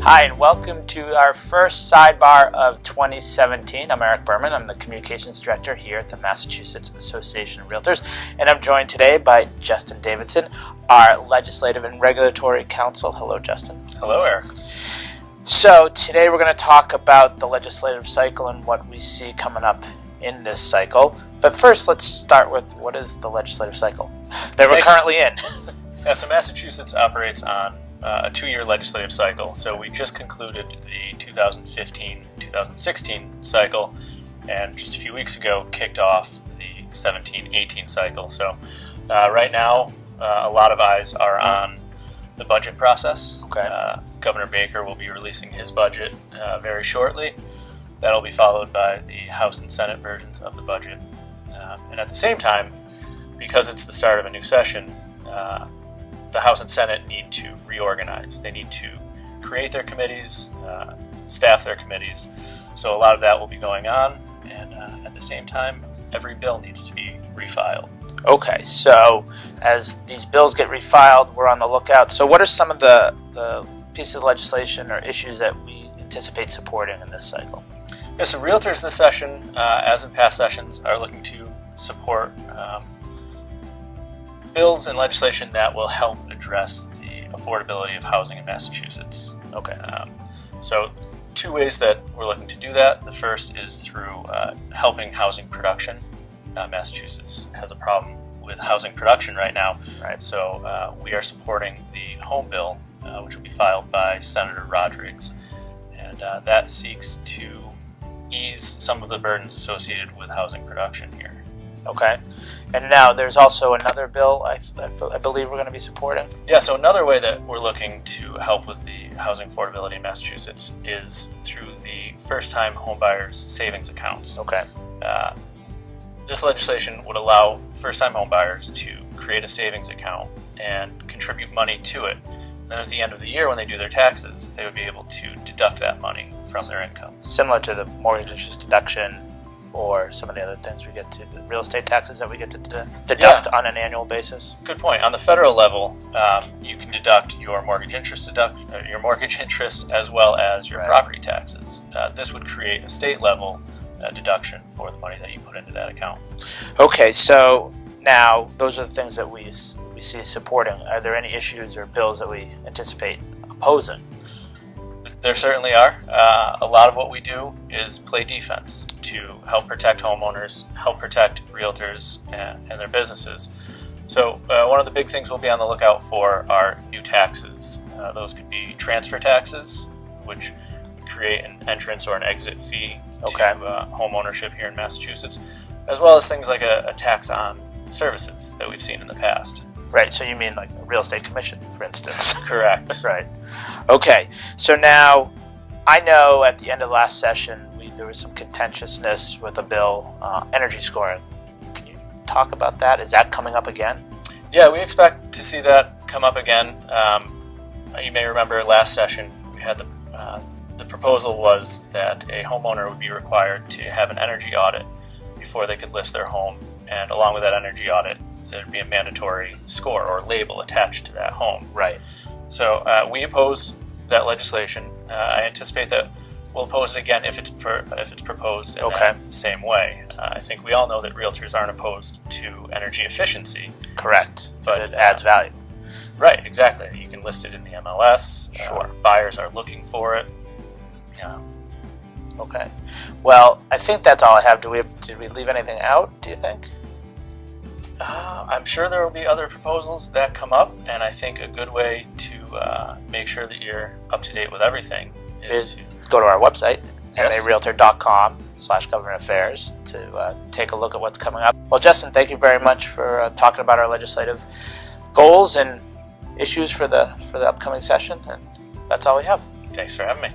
Hi, and welcome to our first Sidebar of 2017. I'm Eric Berman. I'm the Communications Director here at the Massachusetts Association of Realtors, and I'm joined today by Justin Davidson, our Legislative and Regulatory Counsel. Hello, Justin. Hello, Eric. So today we're going to talk about the legislative cycle and what we see coming up in this cycle. But first, let's start with what is the legislative cycle that we're currently in. Yeah, so Massachusetts operates on a 2-year legislative cycle. So we just concluded the 2015-2016 cycle, and just a few weeks ago kicked off the 17-18 cycle. So right now, a lot of eyes are on the budget process. Okay. Governor Baker will be releasing his budget very shortly. That'll be followed by the House and Senate versions of the budget. And at the same time, because it's the start of a new session, the House and Senate need to reorganize. They need to create their committees, staff their committees. So a lot of that will be going on, and at the same time, every bill needs to be refiled. Okay, so as these bills get refiled, we're on the lookout. So what are some of the pieces of legislation or issues that we anticipate supporting in this cycle? Yeah, so realtors this session, as in past sessions, are looking to support bills and legislation that will help address the affordability of housing in Massachusetts. Okay. So 2 ways that we're looking to do that. The first is through helping housing production. Massachusetts has a problem with housing production right now. Right. So we are supporting the home bill, which will be filed by Senator Rodriguez. And that seeks to ease some of the burdens associated with housing production here. Okay. And now there's also another bill I believe we're going to be supporting. Yeah, so another way that we're looking to help with the housing affordability in Massachusetts is through the first-time homebuyers savings accounts. Okay. This legislation would allow first-time homebuyers to create a savings account and contribute money to it. Then at the end of the year when they do their taxes, they would be able to deduct that money from their income. Similar to the mortgage interest deduction or some of the other things we get to, the real estate taxes that we get to deduct on an annual basis. Good point. On the federal level, you can deduct your mortgage interest as well as your property taxes. This would create a state level deduction for the money that you put into that account. Okay, so now those are the things that we see supporting. Are there any issues or bills that we anticipate opposing? There certainly are. A lot of what we do is play defense to help protect homeowners, help protect realtors and their businesses. So one of the big things we'll be on the lookout for are new taxes. Those could be transfer taxes, which would create an entrance or an exit fee to home ownership here in Massachusetts, as well as things like a tax on services that we've seen in the past. Right, so you mean like a real estate commission, for instance? Correct. Right. Okay, so now I know at the end of last session there was some contentiousness with a bill, energy scoring. Can you talk about that? Is that coming up again? Yeah, we expect to see that come up again. You may remember last session we had the proposal was that a homeowner would be required to have an energy audit before they could list their home, and along with that energy audit, there'd be a mandatory score or label attached to that home. Right. So we opposed that legislation. I anticipate that we'll oppose it again if it's proposed in that same way. I think we all know that realtors aren't opposed to energy efficiency. Correct. But it adds value. Right, exactly. You can list it in the MLS. Sure. Buyers are looking for it. Yeah. Okay. Well, I think that's all I have. Did we leave anything out, do you think? I'm sure there will be other proposals that come up, and I think a good way to make sure that you're up to date with everything is to go to our website, Yes. marealtor.com/government affairs, to take a look at what's coming up. Well, Justin, thank you very much for talking about our legislative goals and issues for the upcoming session, and that's all we have. Thanks for having me.